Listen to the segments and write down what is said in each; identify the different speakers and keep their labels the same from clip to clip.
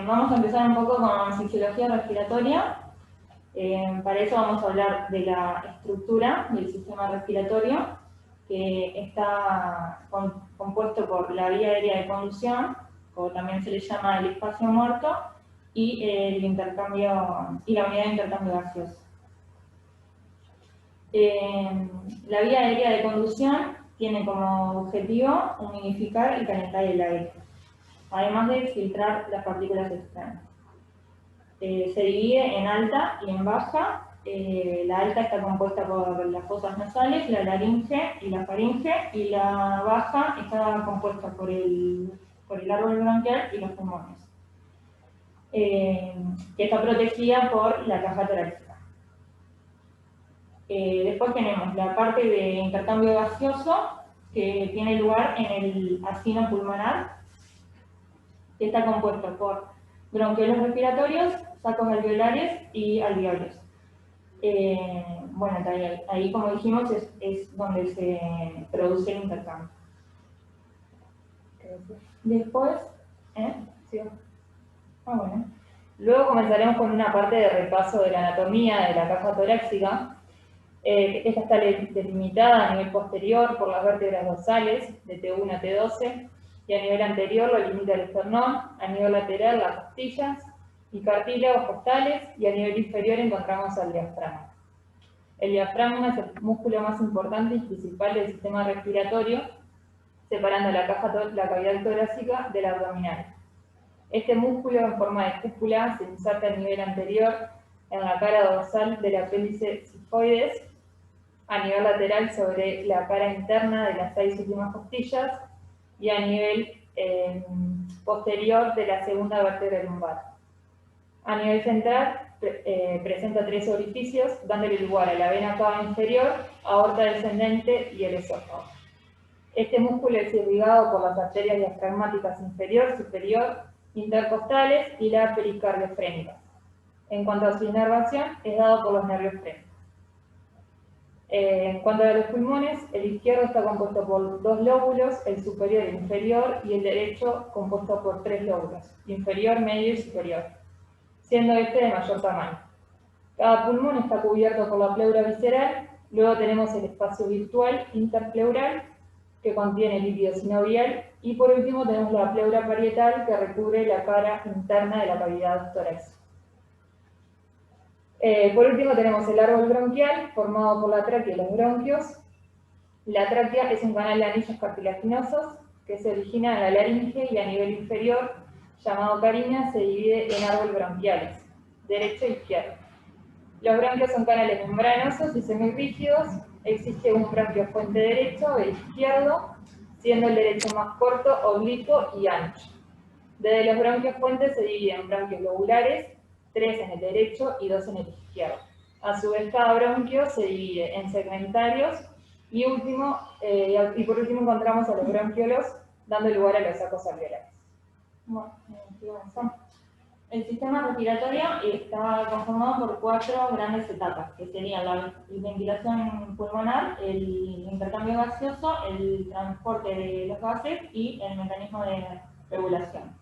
Speaker 1: Vamos a empezar un poco con fisiología respiratoria. Para eso vamos a hablar de la estructura del sistema respiratorio, que está compuesto por la vía aérea de conducción, o también se le llama el espacio muerto, y la unidad de intercambio gaseoso. La vía aérea de conducción tiene como objetivo humidificar y calentar el aire, además de filtrar las partículas externas. Se divide en alta y en baja. La alta está compuesta por las fosas nasales, la laringe y la faringe, y la baja está compuesta por el árbol bronquial y los pulmones, que está protegida por la caja torácica. Después tenemos la parte de intercambio gaseoso, que tiene lugar en el acino pulmonar, que está compuesto por bronquiolos respiratorios, sacos alveolares y alveolos. Ahí, como dijimos, es donde se produce el intercambio. Después, ¿sí? Luego comenzaremos con una parte de repaso de la anatomía de la caja torácica. Esta está delimitada a nivel posterior por las vértebras dorsales de T1 a T12, y a nivel anterior lo limita el esternón, a nivel lateral las costillas y cartílagos costales, y a nivel inferior encontramos al diafragma. El diafragma es el músculo más importante y principal del sistema respiratorio, separando la cavidad torácica del abdominal. Este músculo en forma de cúpula se inserta a nivel anterior en la cara dorsal del apéndice sifoides, a nivel lateral sobre la cara interna de las 6 últimas costillas, y a nivel posterior de la segunda vértebra lumbar. A nivel central presenta 3 orificios, dándole lugar a la vena cava inferior, aorta descendente y el esófago. Este músculo es irrigado por las arterias diafragmáticas inferior, superior, intercostales y la pericardiofrénica. En cuanto a su inervación, es dado por los nervios frénicos. En cuanto a los pulmones, el izquierdo está compuesto por 2 lóbulos, el superior e inferior, y el derecho compuesto por 3 lóbulos, inferior, medio y superior, siendo este de mayor tamaño. Cada pulmón está cubierto por la pleura visceral. Luego tenemos el espacio virtual interpleural, que contiene líquido sinovial, y por último tenemos la pleura parietal, que recubre la cara interna de la cavidad torácica. Por último tenemos el árbol bronquial, formado por la tráquea y los bronquios. La tráquea es un canal de anillos cartilaginosos que se origina en la laringe, y a nivel inferior, llamado carina, se divide en árbol bronquiales, derecho e izquierdo. Los bronquios son canales membranosos y semirrígidos. Existe un bronquio fuente derecho e izquierdo, siendo el derecho más corto, oblicuo y ancho. Desde los bronquios fuentes se dividen bronquios lobulares, 3 en el derecho y 2 en el izquierdo. A su vez, cada bronquio se divide en segmentarios, y por último encontramos a los bronquiolos, dando lugar a los sacos alveolares. Bueno, el sistema respiratorio está conformado por 4 grandes etapas, que serían la ventilación pulmonar, el intercambio gaseoso, el transporte de los gases y el mecanismo de regulación.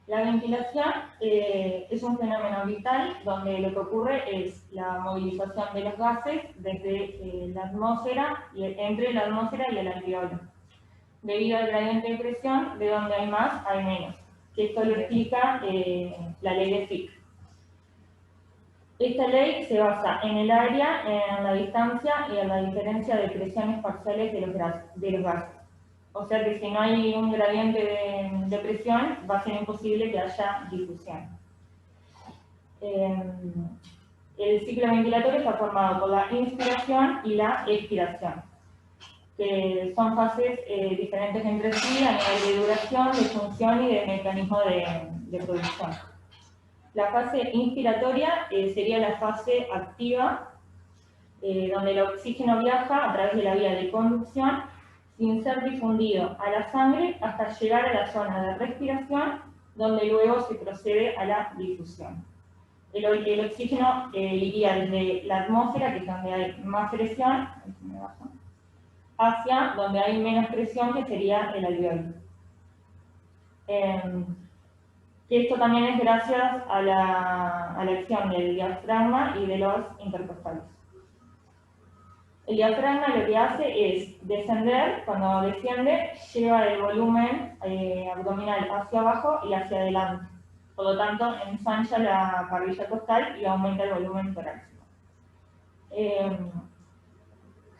Speaker 1: La ventilación es un fenómeno vital donde lo que ocurre es la movilización de los gases desde la atmósfera, entre la atmósfera y el alveolo, debido al gradiente de presión. De donde hay más, hay menos, que esto lo explica la ley de Fick. Esta ley se basa en el área, en la distancia y en la diferencia de presiones parciales de los gases. O sea que si no hay un gradiente de presión, va a ser imposible que haya difusión. El ciclo ventilatorio está formado por la inspiración y la expiración, que son fases diferentes entre sí a nivel de duración, de función y de mecanismo de producción. La fase inspiratoria sería la fase activa, donde el oxígeno viaja a través de la vía de conducción sin ser difundido a la sangre hasta llegar a la zona de respiración, donde luego se procede a la difusión.
Speaker 2: el oxígeno iría desde la atmósfera, que es donde hay más presión, hacia donde hay menos presión, que sería el alveolo. Que esto también es gracias a la acción del diafragma y de los intercostales. El diafragma lo que hace es descender, cuando desciende, lleva el volumen abdominal hacia abajo y hacia adelante. Por lo tanto, ensancha la barbilla costal y aumenta el volumen torácico.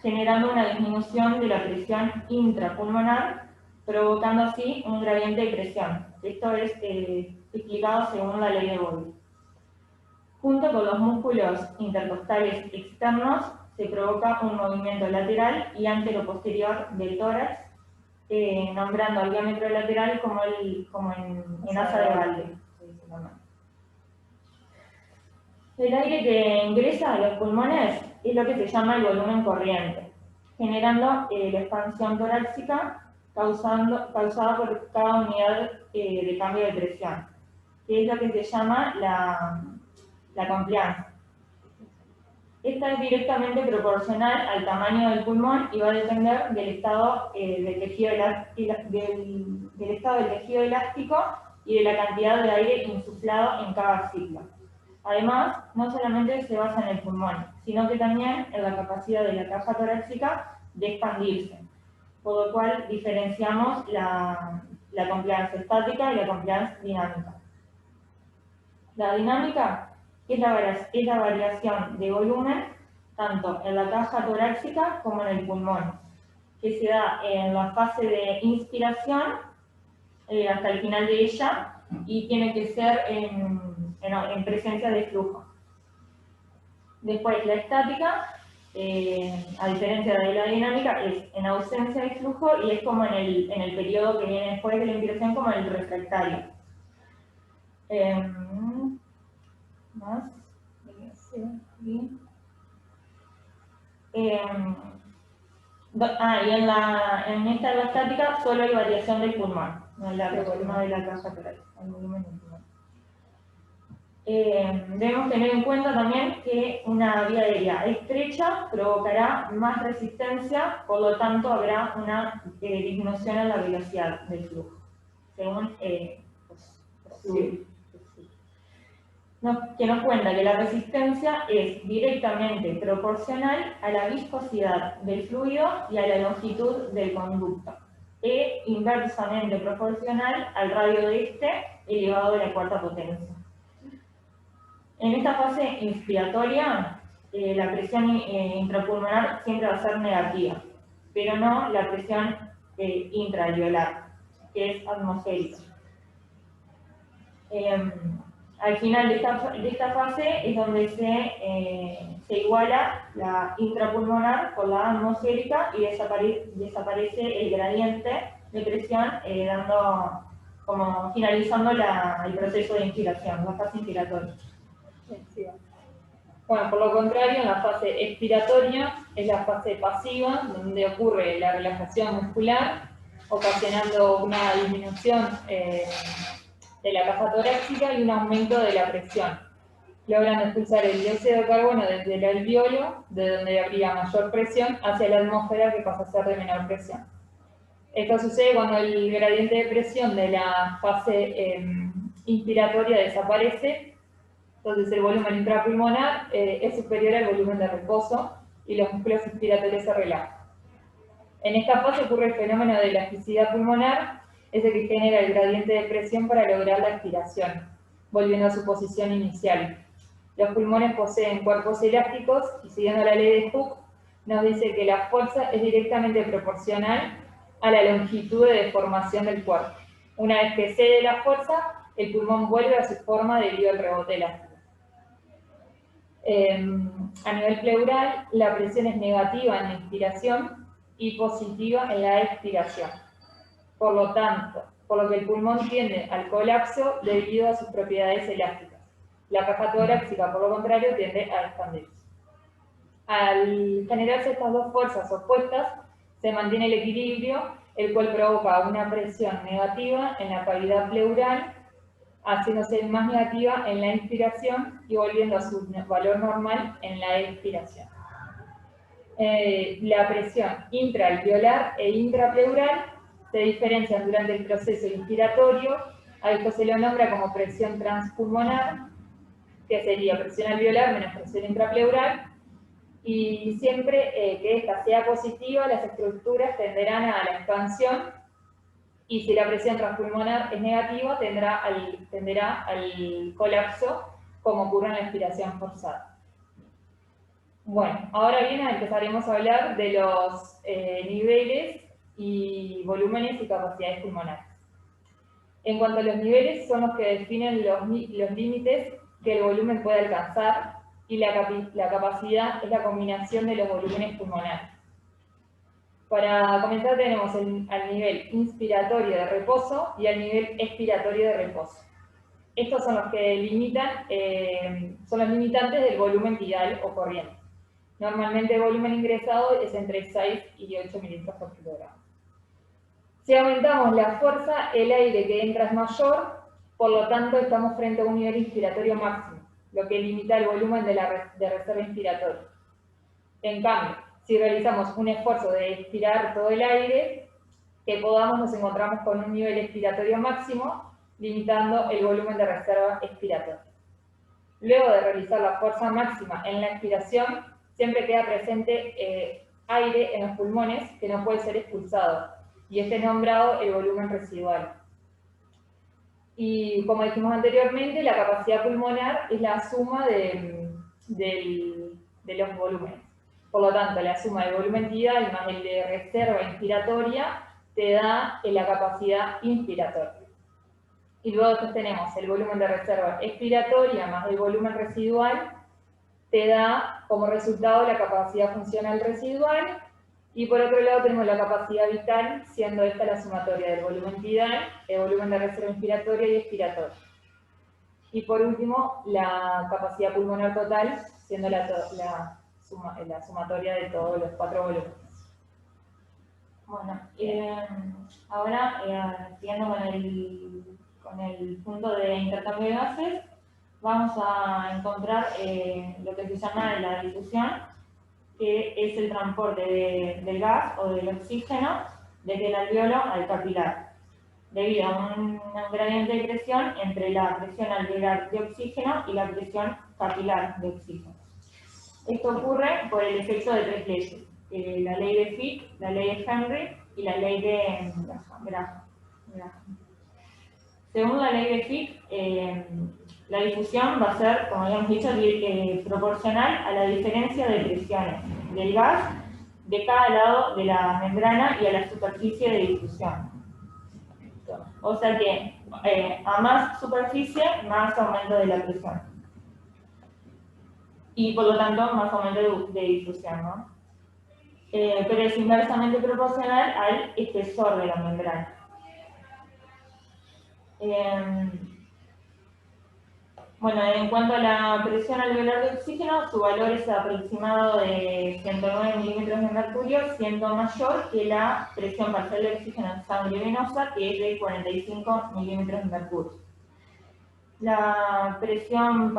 Speaker 2: Generando una disminución de la presión intrapulmonar, provocando así un gradiente de presión. Esto es explicado según la ley de Bode. Junto con los músculos intercostales externos, se provoca un movimiento lateral y antero-posterior del tórax, nombrando al diámetro lateral como en asa de balde. El aire que ingresa a los pulmones es lo que se llama el volumen corriente, generando la expansión torácica causada por cada unidad de cambio de presión, que es lo que se llama la compliance. Esta es directamente proporcional al tamaño del pulmón y va a depender del estado del tejido elástico y de la cantidad de aire insuflado en cada ciclo. Además, no solamente se basa en el pulmón, sino que también en la capacidad de la caja torácica de expandirse, por lo cual diferenciamos la compliance estática y la compliance dinámica. La dinámica es la variación de volumen tanto en la caja torácica como en el pulmón, que se da en la fase de inspiración hasta el final de ella y tiene que ser en presencia de flujo. Después, la estática, a diferencia de la dinámica, es en ausencia de flujo y es como en el periodo que viene después de la inspiración, como el refractario. Más. Y en esta estática solo hay variación del pulmón, no de la caja torácica, el volumen del pulmón. Debemos tener en cuenta también que una vía aérea estrecha provocará más resistencia, por lo tanto habrá una disminución en la velocidad del flujo, según que nos cuenta que la resistencia es directamente proporcional a la viscosidad del fluido y a la longitud del conducto, e inversamente proporcional al radio de este elevado a la cuarta potencia. En esta fase inspiratoria, la presión intrapulmonar siempre va a ser negativa, pero no la presión intraalveolar, que es atmosférica. Al final de esta fase es donde se iguala la intrapulmonar con la atmosférica y desaparece el gradiente de presión, finalizando el proceso de inspiración, la fase inspiratoria.
Speaker 1: Bueno, por lo contrario, en la fase expiratoria es la fase pasiva, donde ocurre la relajación muscular, ocasionando una disminución de la caja torácica y un aumento de la presión. Logran expulsar el dióxido de carbono desde el alveolo, de donde habría mayor presión, hacia la atmósfera, que pasa a ser de menor presión. Esto sucede cuando el gradiente de presión de la fase inspiratoria desaparece. Entonces el volumen intrapulmonar es superior al volumen de reposo y los músculos inspiratorios se relajan. En esta fase ocurre el fenómeno de elasticidad pulmonar, es el que genera el gradiente de presión para lograr la expiración, volviendo a su posición inicial. Los pulmones poseen cuerpos elásticos y, siguiendo la ley de Hooke, nos dice que la fuerza es directamente proporcional a la longitud de deformación del cuerpo. Una vez que cede la fuerza, el pulmón vuelve a su forma debido al rebote elástico. A nivel pleural, la presión es negativa en la inspiración y positiva en la expiración. Por lo que el pulmón tiende al colapso debido a sus propiedades elásticas. La caja torácica, por lo contrario, tiende a expandirse. Al generarse estas dos fuerzas opuestas, se mantiene el equilibrio, el cual provoca una presión negativa en la cavidad pleural, haciéndose más negativa en la inspiración y volviendo a su valor normal en la expiración. La presión intraalveolar e intrapleural se diferencian durante el proceso inspiratorio. A esto se lo nombra como presión transpulmonar, que sería presión alveolar menos presión intrapleural, y siempre que esta sea positiva, las estructuras tenderán a la expansión, y si la presión transpulmonar es negativa, tenderá al colapso, como ocurre en la expiración forzada. Bueno, ahora bien empezaremos a hablar de los niveles y volúmenes y capacidades pulmonares. En cuanto a los niveles, son los que definen los límites que el volumen puede alcanzar, y la capacidad es la combinación de los volúmenes pulmonares. Para comenzar tenemos al nivel inspiratorio de reposo y al nivel expiratorio de reposo. Estos son los que limitan, son los limitantes del volumen tidal o corriente. Normalmente el volumen ingresado es entre 6 y 8 mililitros por kilogramo. Si aumentamos la fuerza, el aire que entra es mayor, por lo tanto estamos frente a un nivel inspiratorio máximo, lo que limita el volumen de reserva inspiratoria. En cambio, si realizamos un esfuerzo de expirar todo el aire que podamos, nos encontramos con un nivel expiratorio máximo, limitando el volumen de reserva expiratoria. Luego de realizar la fuerza máxima en la expiración, siempre queda presente aire en los pulmones que no puede ser expulsado, y este es nombrado el volumen residual. Y como dijimos anteriormente, la capacidad pulmonar es la suma de los volúmenes. Por lo tanto, la suma del volumen tidal más el de reserva inspiratoria te da la capacidad inspiratoria. Y luego después tenemos el volumen de reserva expiratoria más el volumen residual, te da como resultado la capacidad funcional residual. Y por otro lado tenemos la capacidad vital, siendo esta la sumatoria del volumen tidal, el volumen de reserva inspiratoria y expiratoria. Y por último, la capacidad pulmonar total, siendo la sumatoria de todos los 4 volúmenes.
Speaker 2: Bueno, ahora, siguiendo con el punto de intercambio de gases, vamos a encontrar lo que se llama la difusión, que es el transporte del gas o del oxígeno desde el alveolo al capilar, debido a un gradiente de presión entre la presión alveolar de oxígeno y la presión capilar de oxígeno. Esto ocurre por el efecto de 3 leyes, la ley de Fick, la ley de Henry y la ley de Graham. Según la ley de Fick, la difusión va a ser, como habíamos dicho, proporcional a la diferencia de presiones del gas de cada lado de la membrana y a la superficie de difusión. O sea que a más superficie, más aumento de la presión. Y por lo tanto, más aumento de difusión, ¿no? Pero es inversamente proporcional al espesor de la membrana. Bueno, en cuanto a la presión alveolar de oxígeno, su valor es aproximado de 109 milímetros de mercurio, siendo mayor que la presión parcial de oxígeno en sangre venosa, que es de 45 milímetros de mercurio. La presión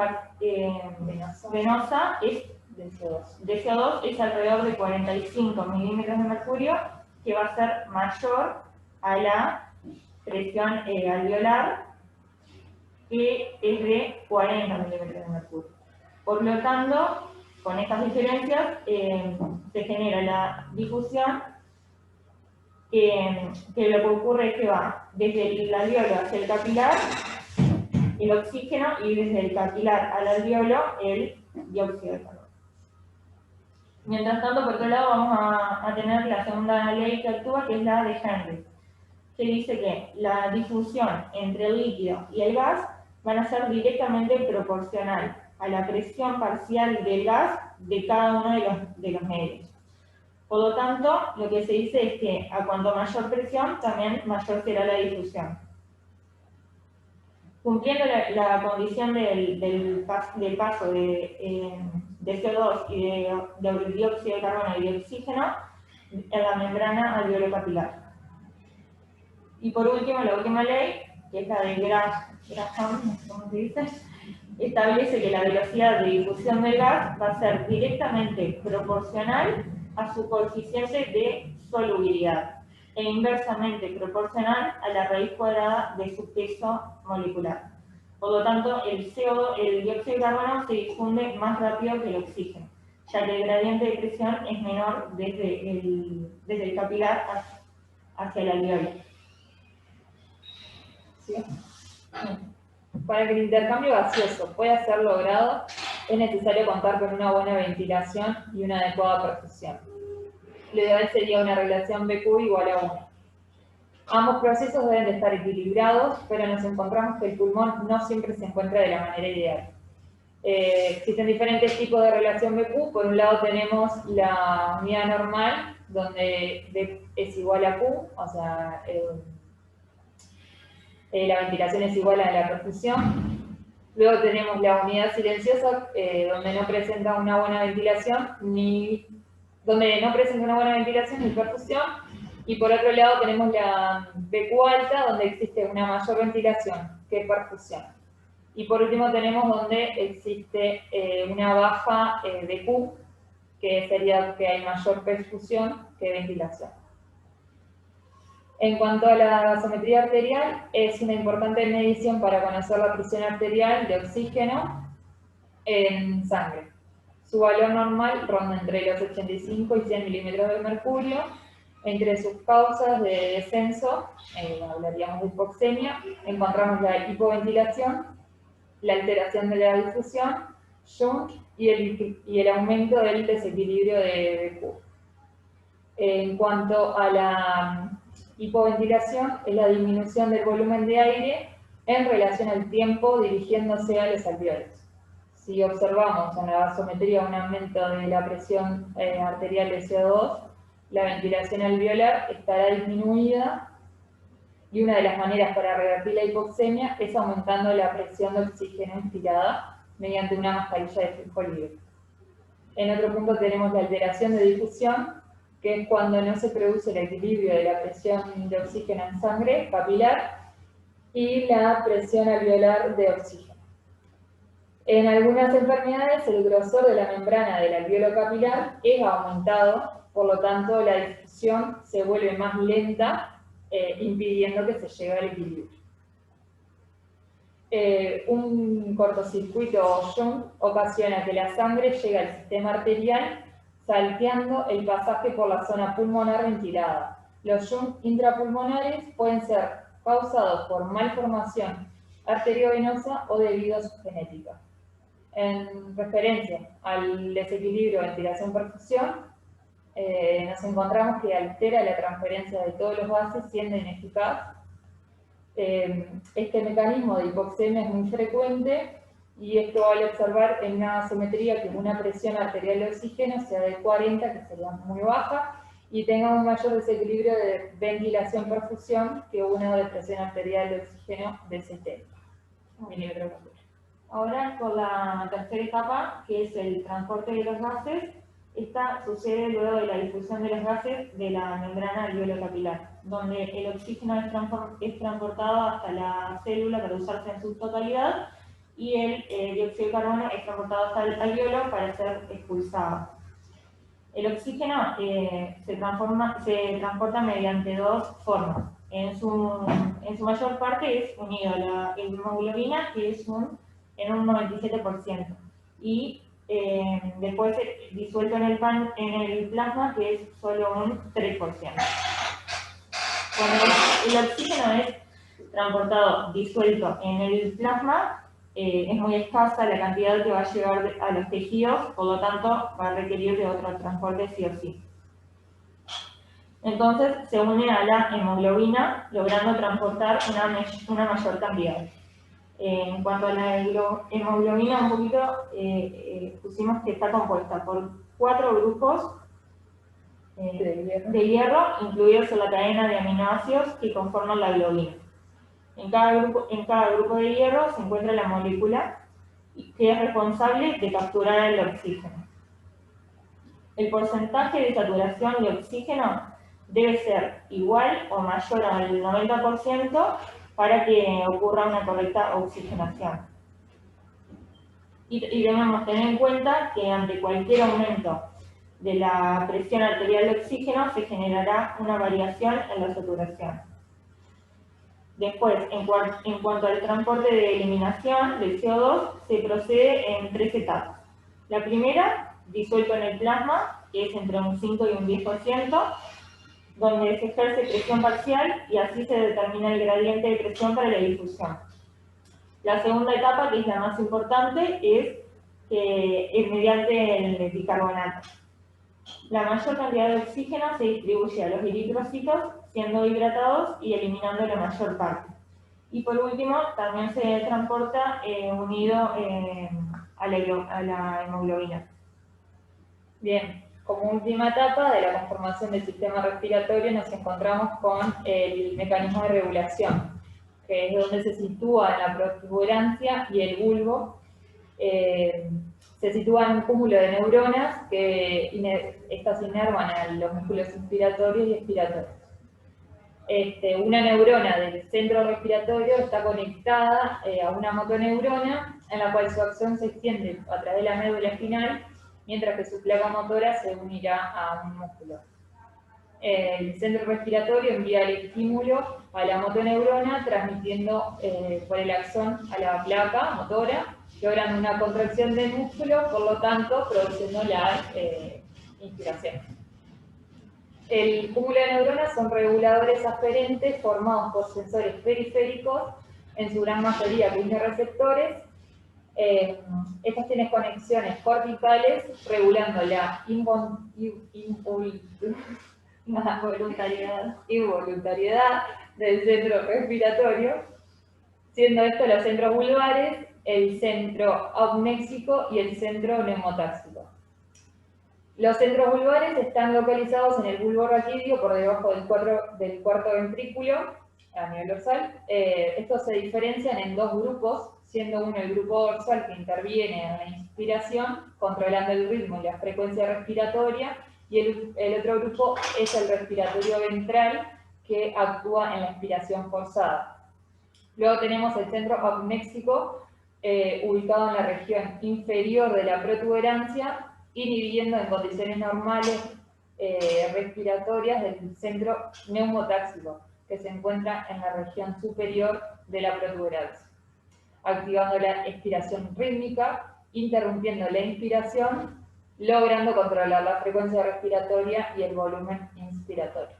Speaker 2: venosa es de CO2 es alrededor de 45 milímetros de mercurio, que va a ser mayor a la presión alveolar, que es de 40 milímetros de mercurio. Por lo tanto, con estas diferencias se genera la difusión, que lo que ocurre es que va desde el alveolo hacia el capilar el oxígeno y desde el capilar al alveolo el dióxido de carbono. Mientras tanto, por otro lado, vamos a tener la segunda ley que actúa, que es la de Henry, que dice que la difusión entre el líquido y el gas van a ser directamente proporcional a la presión parcial del gas de cada uno de los medios. Por lo tanto, lo que se dice es que a cuanto mayor presión, también mayor será la difusión. Cumpliendo la condición del paso de CO2 y de dióxido de carbono y de oxígeno en la membrana alveolo capilar. Y por último, la última ley, que es la de Graf Graham, no sé cómo se dice, establece que la velocidad de difusión del gas va a ser directamente proporcional a su coeficiente de solubilidad e inversamente proporcional a la raíz cuadrada de su peso molecular. Por lo tanto, el dióxido de carbono se difunde más rápido que el oxígeno, ya que el gradiente de presión es menor desde el capilar hacia el alveolo.
Speaker 1: ¿Sí? Para que el intercambio gaseoso pueda ser logrado, es necesario contar con una buena ventilación y una adecuada perfusión. Lo ideal sería una relación BQ igual a 1. Ambos procesos deben de estar equilibrados, pero nos encontramos que el pulmón no siempre se encuentra de la manera ideal. Existen diferentes tipos de relación BQ. Por un lado tenemos la unidad normal, donde D es igual a Q, o sea, la ventilación es igual a la perfusión. Luego tenemos la unidad silenciosa, donde no presenta una buena ventilación ni perfusión. Y por otro lado tenemos la BQ alta, donde existe una mayor ventilación que perfusión. Y por último tenemos donde existe una baja BQ, que sería que hay mayor perfusión que ventilación. En cuanto a la gasometría arterial, es una importante medición para conocer la presión arterial de oxígeno en sangre. Su valor normal ronda entre los 85 y 100 milímetros de mercurio. Entre sus causas de descenso, hablaríamos de hipoxemia, encontramos la hipoventilación, la alteración de la difusión, shunt y el aumento del desequilibrio de BQ. En cuanto a la hipoventilación, es la disminución del volumen de aire en relación al tiempo dirigiéndose a los alveolos. Si observamos en la gasometría un aumento de la presión arterial de CO2, la ventilación alveolar estará disminuida y una de las maneras para revertir la hipoxemia es aumentando la presión de oxígeno inspirada mediante una mascarilla de flujo libre. En otro punto tenemos la alteración de difusión, que es cuando no se produce el equilibrio de la presión de oxígeno en sangre capilar y la presión alveolar de oxígeno. En algunas enfermedades, el grosor de la membrana del alveolo capilar es aumentado, por lo tanto, la difusión se vuelve más lenta, impidiendo que se llegue al equilibrio. Un cortocircuito o shunt ocasiona que la sangre llegue al sistema arterial salteando el pasaje por la zona pulmonar ventilada. Los shunts intrapulmonares pueden ser causados por malformación arteriovenosa o debido a su genética. En referencia al desequilibrio ventilación-perfusión, nos encontramos que altera la transferencia de todos los gases, siendo ineficaz. Este mecanismo de hipoxemia es muy frecuente y esto vale observar en una gasometría que una presión arterial de oxígeno sea de 40, que sería muy baja, y tenga un mayor desequilibrio de ventilación-perfusión que una de presión arterial de oxígeno de 70 milímetros de mercurio.
Speaker 2: Ahora con la tercera etapa, que es el transporte de los gases. Esta sucede luego de la difusión de los gases de la membrana alveolo capilar, donde el oxígeno es transportado hasta la célula para usarse en su totalidad y el dióxido de carbono es transportado hasta el alveolo para ser expulsado. El oxígeno se transporta mediante dos formas. En su mayor parte es unido a la hemoglobina, que es en un 97%, y después disuelto en el plasma, que es solo un 3%. Cuando el oxígeno es transportado disuelto en el plasma, es muy escasa la cantidad que va a llegar a los tejidos, por lo tanto va a requerir de otro transporte sí o sí. Entonces se une a la hemoglobina, logrando transportar una mayor cantidad. En cuanto a la hemoglobina, un poquito pusimos que está compuesta por 4 grupos de hierro, incluidos en la cadena de aminoácidos que conforman la globina. En cada grupo de hierro se encuentra la molécula que es responsable de capturar el oxígeno. El porcentaje de saturación de oxígeno debe ser igual o mayor al 90% para que ocurra una correcta oxigenación. Y debemos tener en cuenta que ante cualquier aumento de la presión arterial de oxígeno se generará una variación en la saturación. Después, en cuanto al transporte de eliminación del CO2, se procede en 3 etapas. La primera, disuelto en el plasma, que es entre un 5 y un 10%, donde se ejerce presión parcial y así se determina el gradiente de presión para la difusión. La segunda etapa, que es la más importante, es mediante el bicarbonato. La mayor cantidad de oxígeno se distribuye a los eritrocitos, siendo hidratados y eliminando la mayor parte. Y por último, también se transporta unido a la hemoglobina.
Speaker 1: Bien, como última etapa de la conformación del sistema respiratorio nos encontramos con el mecanismo de regulación, que es donde se sitúa la protuberancia y el bulbo. Se sitúa en un cúmulo de neuronas que estas inervan a los músculos inspiratorios y expiratorios. Una neurona del centro respiratorio está conectada a una motoneurona en la cual su acción se extiende a través de la médula espinal, mientras que su placa motora se unirá a un músculo. El centro respiratorio envía el estímulo a la motoneurona, transmitiendo por el axón a la placa motora, logrando una contracción del músculo, por lo tanto, produciendo la inspiración. El cúmulo de neuronas son reguladores aferentes formados por sensores periféricos, en su gran mayoría quimioreceptores. Estas tienen conexiones corticales regulando la involuntariedad del centro respiratorio, siendo estos los centros vulvares, el centro apnéxico y el centro neumotáxico. Los centros vulvares están localizados en el bulbo raquídeo por debajo del cuarto ventrículo a nivel dorsal. Estos se diferencian en dos grupos, siendo uno el grupo dorsal que interviene en la inspiración, controlando el ritmo y la frecuencia respiratoria, y el otro grupo es el respiratorio ventral, que actúa en la inspiración forzada. Luego tenemos el centro apnéxico, ubicado en la región inferior de la protuberancia, inhibiendo en condiciones normales respiratorias del centro neumotáxico, que se encuentra en la región superior de la protuberancia, activando la expiración rítmica, interrumpiendo la inspiración, logrando controlar la frecuencia respiratoria y el volumen inspiratorio.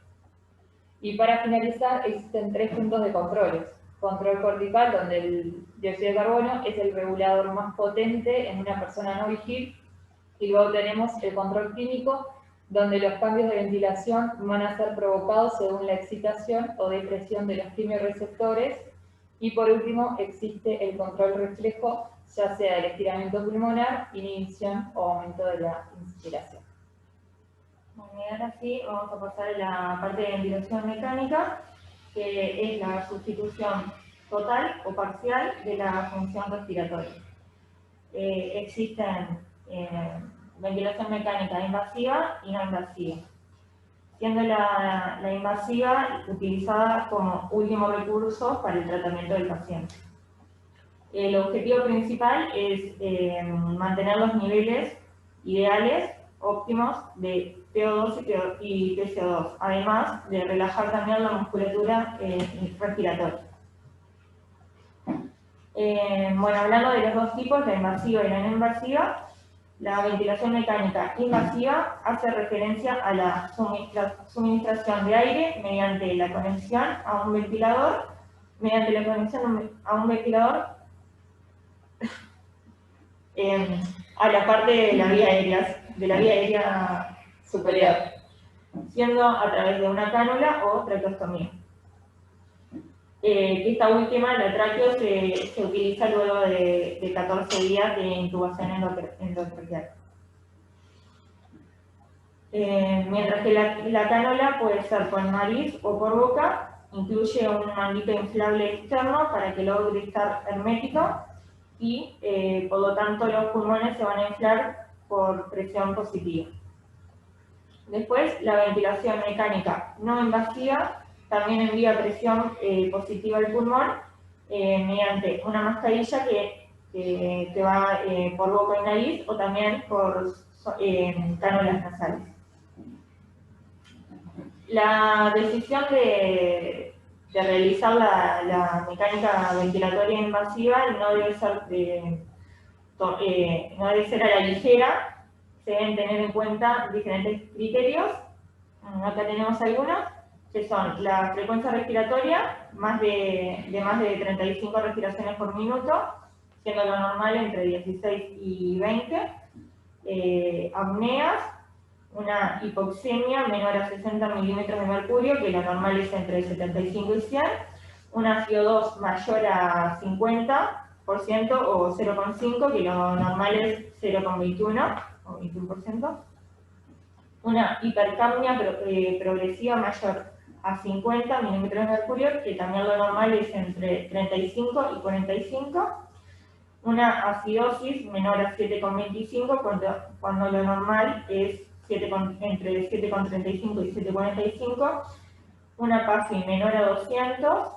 Speaker 1: Y para finalizar, existen 3 puntos de controles. Control cortical, donde el dióxido de carbono es el regulador más potente en una persona no vigil. Y luego tenemos el control químico, donde los cambios de ventilación van a ser provocados según la excitación o depresión de los quimiorreceptores. Y por último, existe el control reflejo, ya sea del estiramiento pulmonar, inhibición o aumento de la inspiración.
Speaker 2: Bueno, y ahora sí vamos a pasar a la parte de ventilación mecánica, que es la sustitución total o parcial de la función respiratoria. Existen ventilación mecánica invasiva y no invasiva, siendo la invasiva utilizada como último recurso para el tratamiento del paciente. El objetivo principal es mantener los niveles ideales, óptimos de PO2 y PCO2, además de relajar también la musculatura respiratoria. Bueno, hablando de los dos tipos, la invasiva y la no invasiva, la ventilación mecánica invasiva hace referencia a la suministración de aire mediante la conexión a un ventilador, a la parte de la vía aérea superior, siendo a través de una cánula o traqueostomía. Esta última, la tráqueo, se utiliza luego de 14 días de intubación endotraqueal. Mientras que la cánula puede ser por nariz o por boca, incluye un manguito inflable externo para que logre estar hermético y por lo tanto los pulmones se van a inflar por presión positiva. Después, la ventilación mecánica no invasiva también envía presión positiva al pulmón mediante una mascarilla que va por boca y nariz o también por cánulas nasales. La decisión de realizar la mecánica ventilatoria invasiva no debe ser a la ligera, se deben tener en cuenta diferentes criterios. Acá tenemos algunos, que son la frecuencia respiratoria, más de 35 respiraciones por minuto, siendo lo normal entre 16 y 20, apneas, una hipoxemia menor a 60 milímetros de mercurio, que lo normal es entre 75 y 100, una CO2 mayor a 50% o 0,5, que lo normal es 0,21 o 21%, una hipercapnia progresiva mayor a 50 milímetros de mercurio, que también lo normal es entre 35 y 45, una acidosis menor a 7,25 cuando lo normal es entre 7,35 y 7,45, una PASI menor a 200,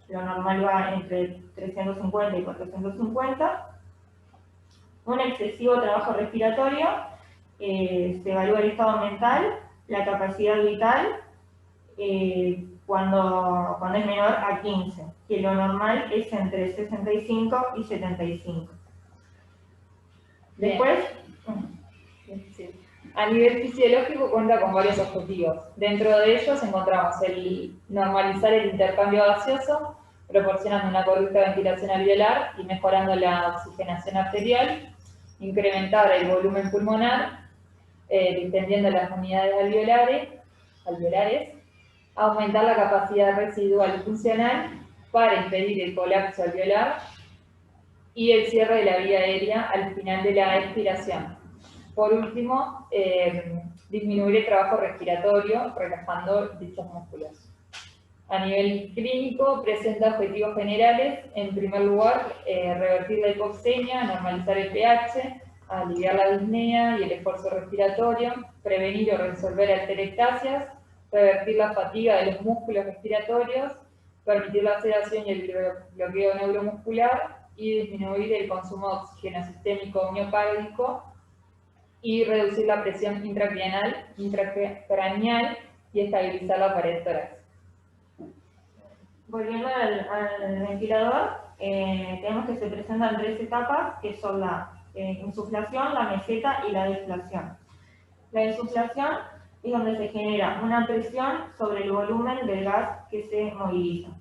Speaker 2: lo normal va entre 350 y 450, un excesivo trabajo respiratorio, se evalúa el estado mental, la capacidad vital, cuando es menor a 15, que lo normal es entre 65 y 75. Después,
Speaker 1: sí. A nivel fisiológico cuenta con varios objetivos. Dentro de ellos encontramos el normalizar el intercambio gaseoso, proporcionando una correcta ventilación alveolar y mejorando la oxigenación arterial, incrementar el volumen pulmonar, distendiendo las unidades alveolares, aumentar la capacidad residual funcional para impedir el colapso alveolar y el cierre de la vía aérea al final de la expiración. Por último, disminuir el trabajo respiratorio, relajando dichos músculos. A nivel clínico, presenta objetivos generales. En primer lugar, revertir la hipoxemia, normalizar el pH, aliviar la disnea y el esfuerzo respiratorio, prevenir o resolver atelectasias, revertir la fatiga de los músculos respiratorios, permitir la sedación y el bloqueo neuromuscular y disminuir el consumo de oxígeno sistémico miocárdico y reducir la presión intracraneal y estabilizar la pared torácica.
Speaker 2: Volviendo al ventilador, tenemos que se presentan 3 etapas, que son la insuflación, la meseta y la deflación. La insuflación es donde se genera una presión sobre el volumen del gas que se moviliza,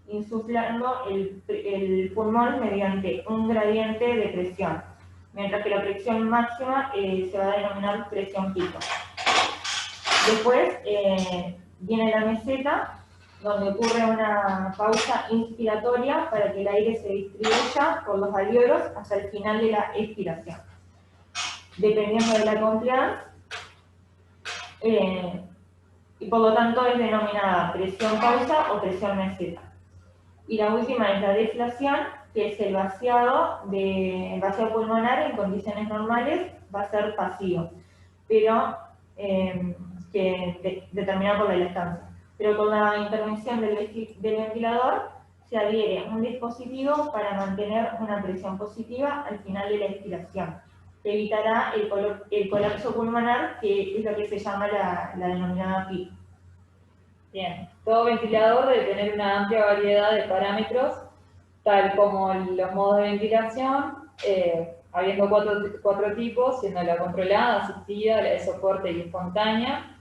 Speaker 2: insuflando el pulmón mediante un gradiente de presión, mientras que la presión máxima se va a denominar presión pico. Después viene la meseta, donde ocurre una pausa inspiratoria para que el aire se distribuya por los alvéolos hasta el final de la expiración. Dependiendo de la compliance, y por lo tanto es denominada presión pausa o presión meseta. Y la última es la deflación, que es el vaciado pulmonar en condiciones normales, va a ser pasivo, pero determinado por la lactancia. Pero con la intervención del ventilador se adhiere un dispositivo para mantener una presión positiva al final de la expiración, que evitará el colapso pulmonar, que es lo que se llama la denominada PIC.
Speaker 1: Bien, todo ventilador debe tener una amplia variedad de parámetros, tal como los modos de ventilación, habiendo cuatro tipos, siendo la controlada, asistida, la de soporte y espontánea,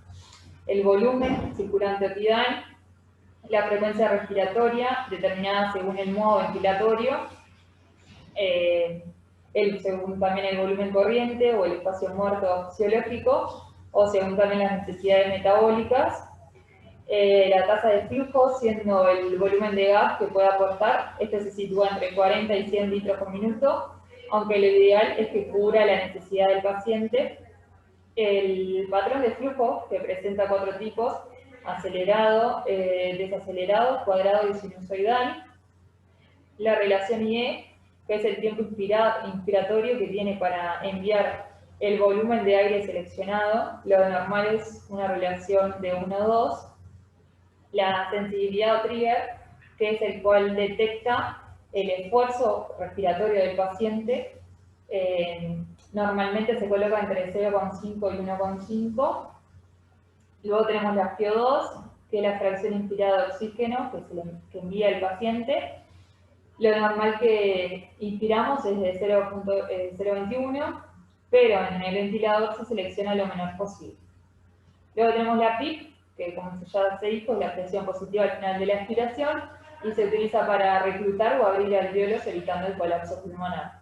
Speaker 1: el volumen circulante o tidal, la frecuencia respiratoria, determinada según el modo ventilatorio, según también el volumen corriente o el espacio muerto fisiológico, o según también las necesidades metabólicas, la tasa de flujo, siendo el volumen de gas que puede aportar. Este se sitúa entre 40 y 100 litros por minuto, aunque lo ideal es que cubra la necesidad del paciente. El patrón de flujo, que presenta 4 tipos: acelerado, desacelerado, cuadrado y sinusoidal. La relación IE, que es el tiempo inspiratorio que tiene para enviar el volumen de aire seleccionado. Lo normal es una relación de 1 a 2. la sensibilidad o trigger, que es el cual detecta el esfuerzo respiratorio del paciente. Normalmente se coloca entre 0,5 y 1,5. Luego tenemos la FiO2, que es la fracción inspirada de oxígeno que envía el paciente. Lo normal que inspiramos es de 0,21, pero en el ventilador se selecciona lo menor posible. Luego tenemos la PIP, que como ya se dijo, es la presión positiva al final de la expiración y se utiliza para reclutar o abrir alvéolos evitando el colapso pulmonar.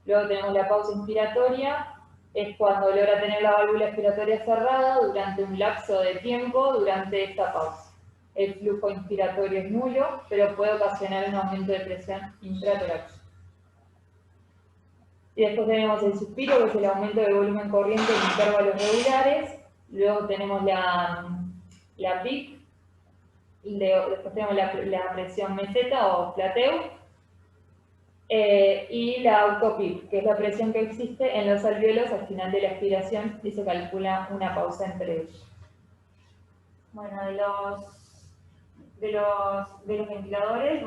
Speaker 1: Luego tenemos la pausa inspiratoria, es cuando logra tener la válvula expiratoria cerrada durante un lapso de tiempo durante esta pausa. El flujo inspiratorio es nulo, pero puede ocasionar un aumento de presión intratorácica. Y después tenemos el suspiro, que es el aumento del volumen corriente en intervalos regulares. Luego tenemos la PIC, después tenemos la presión meseta o plateu, y la autopip, que es la presión que existe en los alvéolos al final de la expiración y se calcula una pausa entre ellos.
Speaker 2: Bueno, de los ventiladores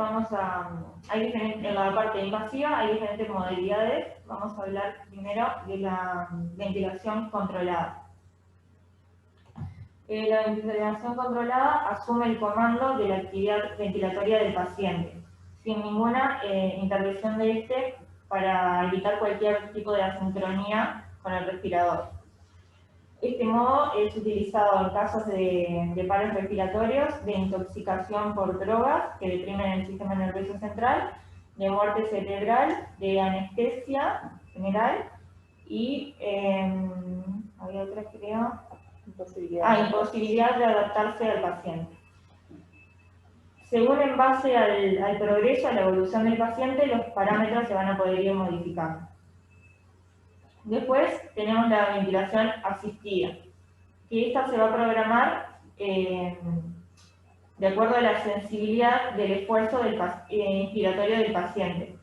Speaker 2: en la parte invasiva hay diferentes modalidades. Vamos a hablar primero de la ventilación controlada. La ventilación controlada asume el comando de la actividad ventilatoria del paciente, sin ninguna intervención de este para evitar cualquier tipo de asincronía con el respirador. Este modo es utilizado en casos de paros respiratorios, de intoxicación por drogas que deprimen el sistema nervioso central, de muerte cerebral, de anestesia general y había otra, creo. Imposibilidad de adaptarse al paciente. Según en base al progreso, a la evolución del paciente, los parámetros se van a poder ir modificando. Después tenemos la ventilación asistida, que esta se va a programar de acuerdo a la sensibilidad del esfuerzo inspiratorio del paciente.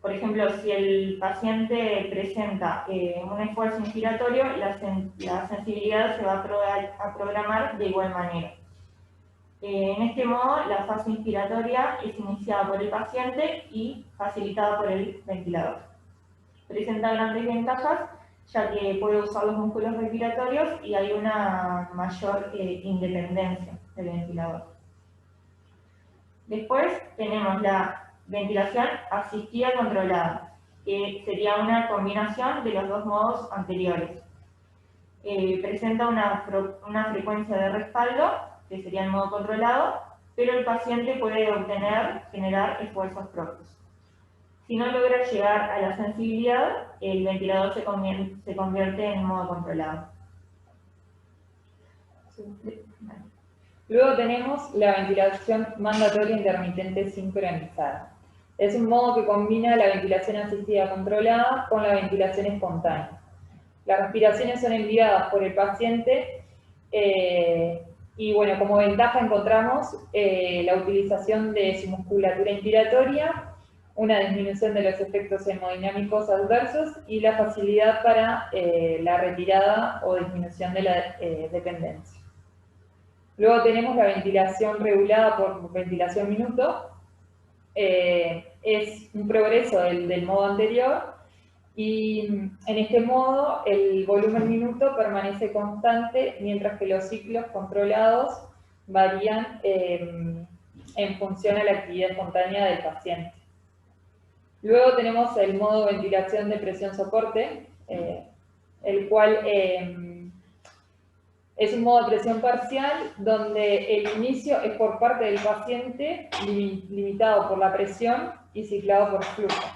Speaker 2: Por ejemplo, si el paciente presenta un esfuerzo inspiratorio, la sensibilidad se va a programar de igual manera. En este modo, la fase inspiratoria es iniciada por el paciente y facilitada por el ventilador. Presenta grandes ventajas, ya que puede usar los músculos respiratorios y hay una mayor independencia del ventilador. Después tenemos la ventilación asistida controlada, que sería una combinación de los dos modos anteriores. Presenta una frecuencia de respaldo, que sería el modo controlado, pero el paciente puede generar esfuerzos propios. Si no logra llegar a la sensibilidad, el ventilador se convierte en modo controlado.
Speaker 1: Luego tenemos la ventilación mandatoria intermitente sincronizada. Es un modo que combina la ventilación asistida controlada con la ventilación espontánea. Las respiraciones son enviadas por el paciente y bueno, como ventaja encontramos la utilización de su musculatura inspiratoria, una disminución de los efectos hemodinámicos adversos y la facilidad para la retirada o disminución de la dependencia. Luego tenemos la ventilación regulada por ventilación minuto. Es un progreso del modo anterior y en este modo el volumen minuto permanece constante mientras que los ciclos controlados varían en función a la actividad espontánea del paciente. Luego tenemos el modo ventilación de presión soporte, el cual es un modo de presión parcial donde el inicio es por parte del paciente, limitado por la presión y ciclado por flujo.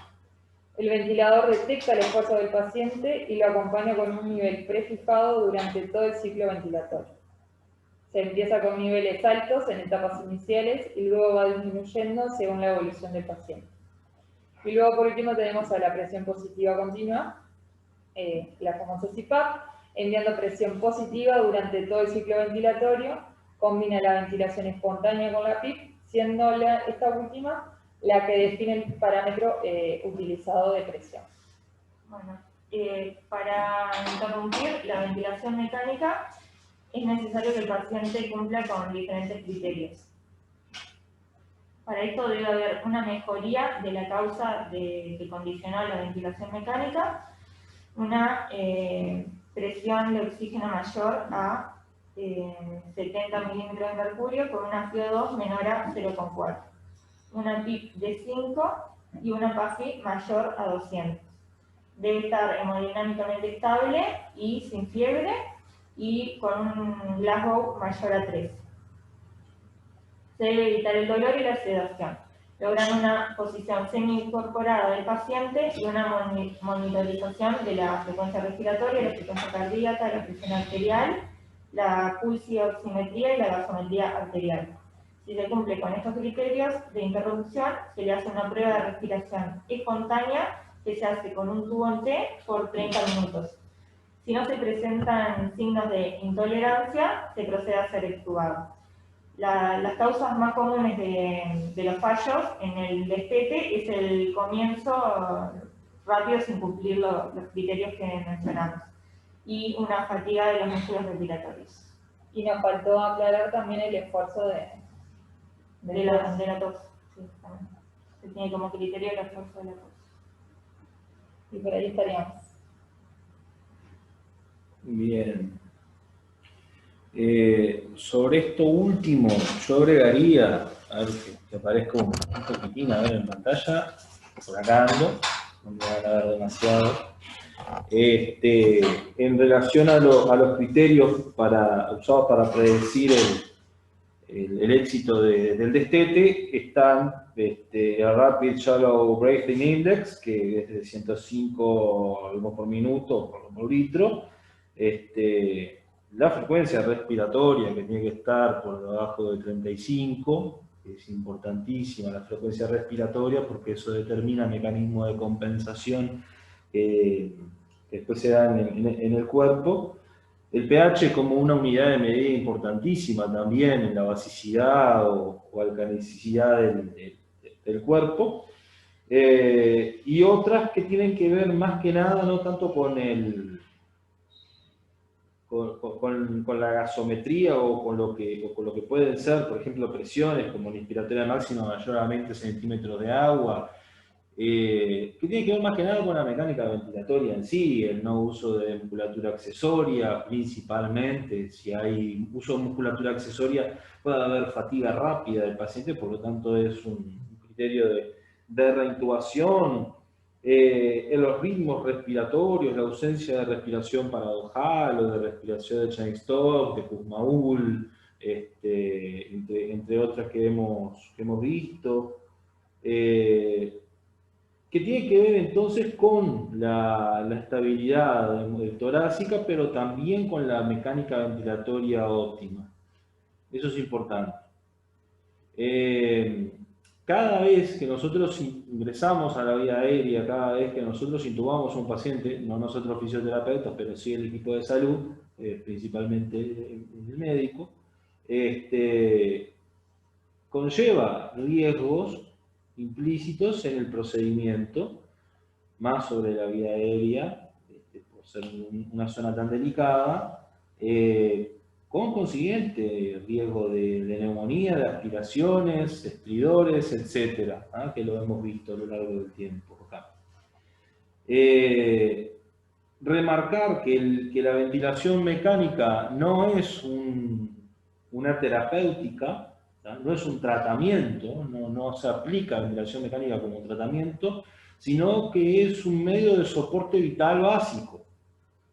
Speaker 1: El ventilador detecta el esfuerzo del paciente y lo acompaña con un nivel prefijado durante todo el ciclo ventilatorio. Se empieza con niveles altos en etapas iniciales y luego va disminuyendo según la evolución del paciente. Y luego por último tenemos a la presión positiva continua, la famosa CPAP, enviando presión positiva durante todo el ciclo ventilatorio, combina la ventilación espontánea con la PIP, siendo esta última la que define el parámetro utilizado de presión.
Speaker 2: Bueno, para interrumpir la ventilación mecánica, es necesario que el paciente cumpla con diferentes criterios. Para esto debe haber una mejoría de la causa que condicionó la ventilación mecánica, una presión de oxígeno mayor a 70 milímetros de mercurio con una FiO2 menor a 0,4, una PIP de 5 y una PAFI mayor a 200. Debe estar hemodinámicamente estable y sin fiebre y con un Glasgow mayor a 3. Se debe evitar el dolor y la sedación, logrando una posición semi-incorporada del paciente y una monitorización de la frecuencia respiratoria, la frecuencia cardíaca, la presión arterial, la pulsioximetría y la gasometría arterial. Si se cumple con estos criterios de interrupción, se le hace una prueba de respiración espontánea que se hace con un tubo en T por 30 minutos. Si no se presentan signos de intolerancia, se procede a ser extubado. Las causas más comunes de los fallos en el destete es el comienzo rápido sin cumplir los criterios que mencionamos y una fatiga de los músculos respiratorios.
Speaker 1: Y nos faltó aclarar también el esfuerzo
Speaker 2: de la tos. Sí, también. Se tiene como criterio el esfuerzo de la tos.
Speaker 1: Y por ahí estaríamos.
Speaker 3: Bien. Sobre esto último, yo agregaría, a ver que aparezca un poquitín a ver en pantalla, por acá ando, no me van a ver demasiado. En relación a los criterios usados para predecir el éxito del destete, están el Rapid Shallow Breathing Index, que es de 105 por minuto por litro, la frecuencia respiratoria, que tiene que estar por debajo de 35, es importantísima la frecuencia respiratoria porque eso determina el mecanismo de compensación que después se da en el cuerpo. El pH como una unidad de medida importantísima también en la basicidad o alcalinicidad del cuerpo. Y otras que tienen que ver más que nada no tanto con la gasometría o con lo que pueden ser, por ejemplo, presiones como la inspiratoria máxima mayor a 20 centímetros de agua, que tiene que ver más que nada con la mecánica ventilatoria en sí, el no uso de musculatura accesoria principalmente. Si hay uso de musculatura accesoria puede haber fatiga rápida del paciente, por lo tanto es un criterio de reintubación. En los ritmos respiratorios, la ausencia de respiración paradojal o de respiración de Cheyne-Stokes, de Kussmaul, entre otras que hemos visto, que tiene que ver entonces con la estabilidad torácica, pero también con la mecánica ventilatoria óptima. Eso es importante. Cada vez que nosotros ingresamos a la vía aérea, cada vez que nosotros intubamos a un paciente, no nosotros fisioterapeutas, pero sí el equipo de salud, principalmente el médico, conlleva riesgos implícitos en el procedimiento, más sobre la vía aérea, por ser una zona tan delicada, con consiguiente riesgo de neumonía, de aspiraciones, estridores, etc., que lo hemos visto a lo largo del tiempo acá. Remarcar que la ventilación mecánica no es una terapéutica, no es un tratamiento, no se aplica ventilación mecánica como tratamiento, sino que es un medio de soporte vital básico.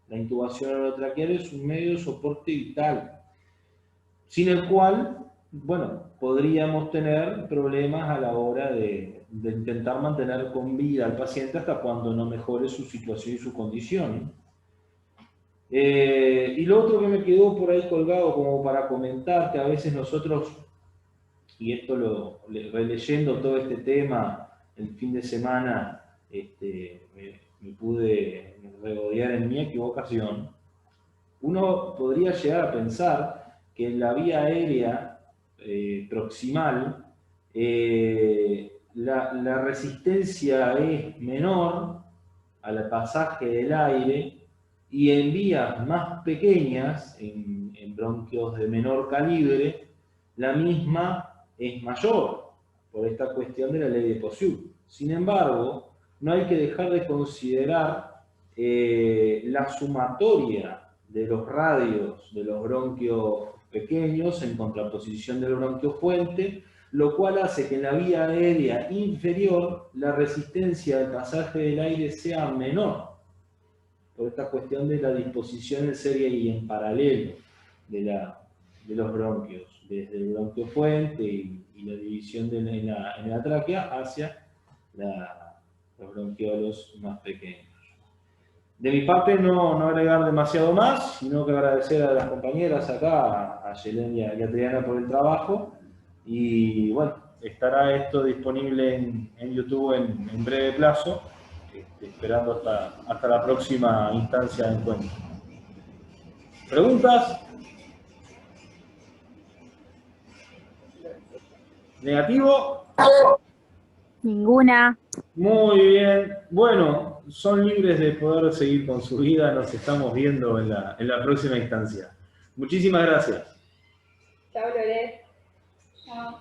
Speaker 3: La intubación orotraqueal es un medio de soporte vital, sin el cual, bueno, podríamos tener problemas a la hora de intentar mantener con vida al paciente hasta cuando no mejore su situación y su condición. Y lo otro que me quedó por ahí colgado como para comentar, que a veces nosotros, y esto releyendo todo este tema el fin de semana, me pude regodear en mi equivocación. Uno podría llegar a pensar que en la vía aérea proximal la resistencia es menor al pasaje del aire y en vías más pequeñas, en bronquios de menor calibre, la misma es mayor, por esta cuestión de la ley de Pursue. Sin embargo, no hay que dejar de considerar la sumatoria de los radios de los bronquios pequeños en contraposición del bronquio fuente, lo cual hace que en la vía aérea inferior la resistencia al pasaje del aire sea menor, por esta cuestión de la disposición en serie y en paralelo de los bronquios, desde el bronquio fuente y la división en la tráquea hacia los bronquiolos más pequeños. De mi parte no agregar demasiado más, sino que agradecer a las compañeras acá, a Yelén y a Adriana por el trabajo. Y bueno, estará esto disponible en YouTube en breve plazo, esperando hasta la próxima instancia de encuentro. ¿Preguntas? ¿Negativo?
Speaker 4: Ninguna.
Speaker 3: Muy bien. Bueno, son libres de poder seguir con su vida. Nos estamos viendo en la próxima instancia. Muchísimas gracias.
Speaker 1: Chao, Lore.
Speaker 2: Chao.